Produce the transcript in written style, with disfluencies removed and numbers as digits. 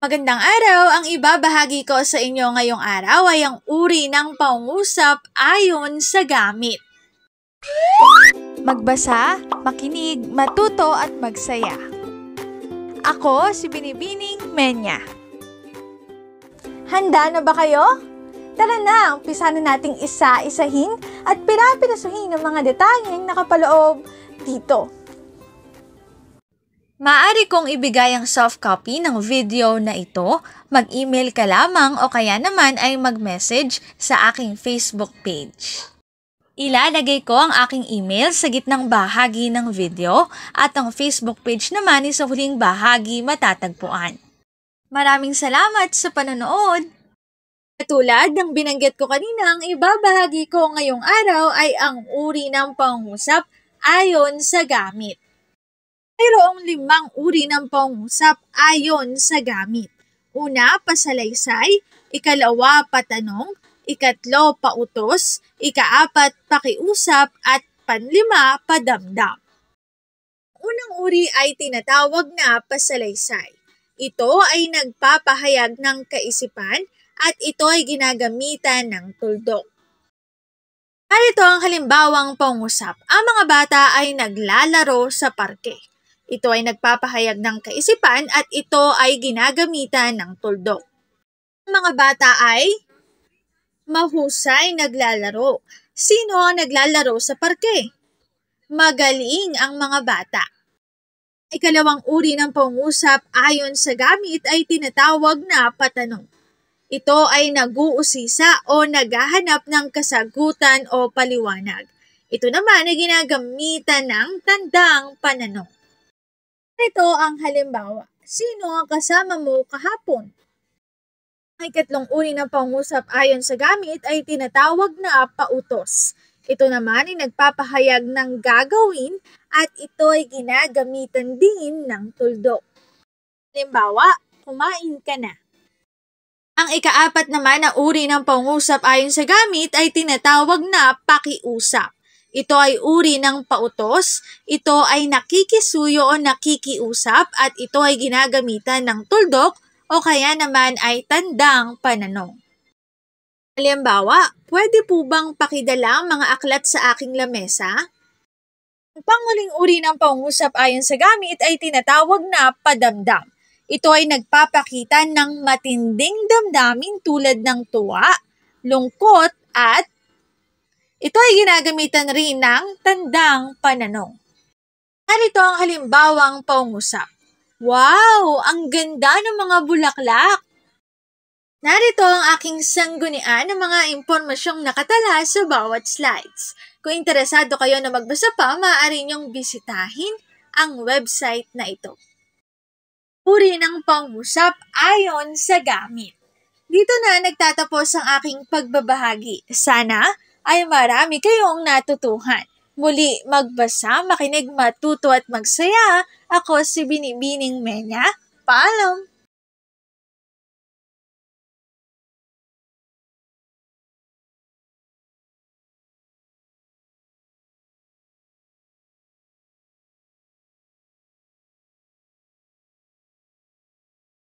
Magandang araw! Ang ibabahagi ko sa inyo ngayong araw ay ang uri ng pangungusap ayon sa gamit. Magbasa, makinig, matuto at magsaya. Ako si Binibining Menya. Handa na ba kayo? Tara na, umpisa na nating isa-isahin at pirapirasuhin ang mga detalyeng nakapaloob dito. Maaari kong ibigay ang soft copy ng video na ito, mag-email ka lamang o kaya naman ay mag-message sa aking Facebook page. Ilalagay ko ang aking email sa gitnang bahagi ng video at ang Facebook page naman ay sa huling bahagi matatagpuan. Maraming salamat sa panonood! Katulad ng binanggit ko kanina, ang ibabahagi ko ngayong araw ay ang uri ng pangungusap ayon sa gamit. Mayroong 5 uri ng pangungusap ayon sa gamit. Una, pasalaysay. Ikalawa, patanong. Ikatlo, pautos. Ika-4, pakiusap. At panlima, padamdam. Unang uri ay tinatawag na pasalaysay. Ito ay nagpapahayag ng kaisipan at ito ay ginagamitan ng tuldok. Narito ang halimbawang pangungusap. Ang mga bata ay naglalaro sa parke. Ito ay nagpapahayag ng kaisipan at ito ay ginagamitan ng tuldok. Ang mga bata ay mahusay naglalaro. Sino ang naglalaro sa parke? Magaling ang mga bata. Ikalawang uri ng pangungusap ayon sa gamit ay tinatawag na patanong. Ito ay nag-uusisa o naghahanap ng kasagutan o paliwanag. Ito naman ay ginagamitan ng tandang pananong. Ito ang halimbawa. Sino ang kasama mo kahapon? Ang ikatlong uri ng pangungusap ayon sa gamit ay tinatawag na pautos. Ito naman ay nagpapahayag ng gagawin at ito ay ginagamitan din ng tuldok. Halimbawa, kumain ka na. Ang ika-4 naman na uri ng pangungusap ayon sa gamit ay tinatawag na pakiusap. Ito ay uri ng pautos, ito ay nakikisuyo o nakikiusap at ito ay ginagamitan ng tuldok o kaya naman ay tandang pananong. Halimbawa, pwede po bang pakidala ang mga aklat sa aking lamesa? Ang panghuling uri ng pangungusap ayon sa gamit ay tinatawag na padamdam. Ito ay nagpapakita ng matinding damdamin tulad ng tuwa, lungkot at ito ay ginagamitan rin ng tandang pananong. Narito ang halimbawang pangungusap. Wow! Ang ganda ng mga bulaklak! Narito ang aking sanggunian ng mga impormasyong nakatala sa bawat slides. Kung interesado kayo na magbasa pa, maaari niyong bisitahin ang website na ito. Uri ng pangungusap ayon sa gamit. Dito na nagtatapos ang aking pagbabahagi. Sana ay marami kayong natutuhan. Muli, magbasa, makinig, matuto at magsaya. Ako si Binibining Menya. Paalam!